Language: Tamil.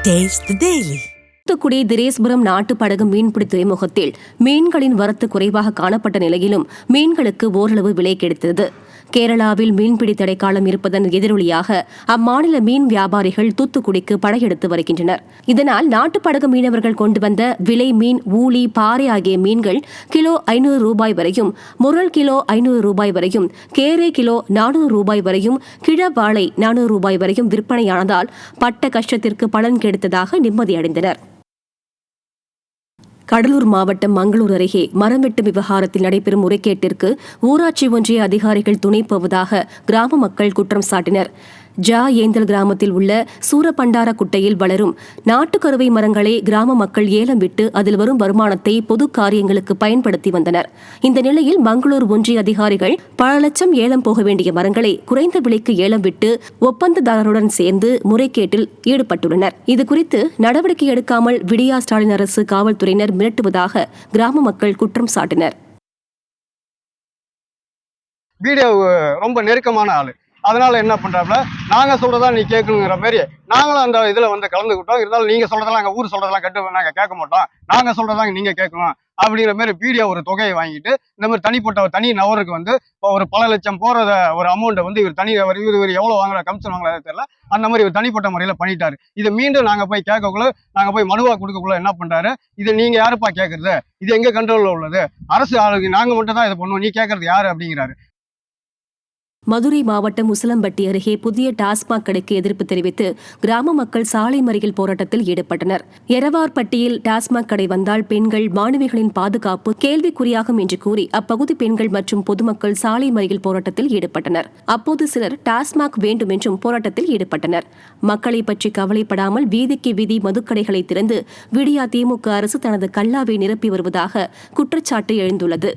Taste the Daily. Thoothukudi Therespuram நாட்டு படகு மீன்பிடி துறைமுகத்தில் மீன்களின் வரத்து குறைவாக காணப்பட்ட நிலையிலும் மீன்களுக்கு ஓரளவு விலை கிடைத்தது. கேரளாவில் மீன்பிடி தடைக்காலம் இருப்பதன் எதிரொலியாக அம்மாநில மீன் வியாபாரிகள் தூத்துக்குடிக்கு படையெடுத்து வருகின்றனர். இதனால் நாட்டு படகு மீனவர்கள் கொண்டு வந்த விலை மீன், ஊளி, பாறை ஆகிய மீன்கள் கிலோ 500 ரூபாய் வரையும், முரல் கிலோ 500 ரூபாய் வரையும், கேரை கிலோ 400 ரூபாய் வரையும், கிழவாழை 400 ரூபாய் வரையும் விற்பனையானதால் பட்ட கஷ்டத்திற்கு பலன் கிடைத்ததாக நிம்மதியடைந்தனர். கடலூர் மாவட்டம் மங்களூர் அருகே மரம் வெட்டும் விவகாரத்தில் நடைபெறும் முறைகேட்டிற்கு ஊராட்சி ஒன்றிய அதிகாரிகள் துணை போவதாக கிராம மக்கள் குற்றம் சாட்டினர். ஏந்தல் கிராமத்தில் உள்ள சூரபண்டார குட்டையில் வளரும் நாட்டுக்கருவை மரங்களை கிராம மக்கள் ஏலம் விட்டு அதில் வரும் வருமானத்தை பொது காரியங்களுக்கு பயன்படுத்தி வந்தனர். இந்த நிலையில் மங்களூர் ஒன்றிய அதிகாரிகள் பல லட்சம் ஏலம் போக வேண்டிய மரங்களை குறைந்த விலைக்கு ஏலம் விட்டு ஒப்பந்ததாரருடன் சேர்ந்து முறைகேட்டில் ஈடுபட்டுள்ளனர். இதுகுறித்து நடவடிக்கை எடுக்காமல் விடியா ஸ்டாலின் அரசு காவல்துறையினர் மிரட்டுவதாக கிராம மக்கள் குற்றம் சாட்டினர். ரொம்ப நெருக்கமான ஆளு, அதனால என்ன பண்றாப்புல, நாங்க சொல்றதா நீ கேட்கணுங்கிற மாதிரி நாங்களும் அந்த இதுல வந்து கலந்துக்கிட்டோம். இருந்தாலும் நீங்க சொல்றதெல்லாம் எங்க ஊர் சொல்றதெல்லாம் நாங்க கேட்க மாட்டோம், நாங்க சொல்றதாங்க நீங்க கேட்கணும் அப்படிங்கிற மாதிரி பீடியா ஒரு தொகையை வாங்கிட்டு இந்த மாதிரி தனிப்பட்ட தனி நபருக்கு வந்து இப்போ ஒரு பல லட்சம் போறத ஒரு அமௌண்ட்டை வந்து இவர் எவ்வளவு வாங்குற கமிஷன் வாங்குறத தெரியல, அந்த மாதிரி ஒரு தனிப்பட்ட முறையில பண்ணிட்டாரு. இதை மீண்டும் நாங்க போய் கேட்கக்குள்ள, நாங்க போய் மனுவா கொடுக்கக்குள்ள என்ன பண்றாரு, இதை நீங்க யாருப்பா கேட்கறது, இது எங்க கண்ட்ரோல்ல உள்ளது, அரசு ஆளுக்கு நாங்க மட்டும் தான் இதை பண்ணுவோம், நீ கேட்கறது யாரு அப்படிங்கிறாரு. மதுரை மாவட்டம் உசிலம்பட்டி அருகே புதிய டாஸ்மாக் கடைக்கு எதிர்ப்பு தெரிவித்து கிராம மக்கள் சாலை மறியல் போராட்டத்தில் ஈடுபட்டனர். எரவார்பட்டியில் டாஸ்மாக் கடை வந்தால் பெண்கள், மாணவிகளின் பாதுகாப்பு கேள்விக்குறியாகும் என்று கூறி அப்பகுதி பெண்கள் மற்றும் பொதுமக்கள் சாலை மறியல் போராட்டத்தில் ஈடுபட்டனர். அப்போது சிலர் டாஸ்மாக் வேண்டும் என்றும் போராட்டத்தில் ஈடுபட்டனர். மக்களை பற்றி கவலைப்படாமல் வீதிக்கு வீதி மதுக்கடைகளை திறந்து விடியா திமுக அரசு தனது கல்லாவை நிரப்பி வருவதாக குற்றச்சாட்டு எழுந்துள்ளது.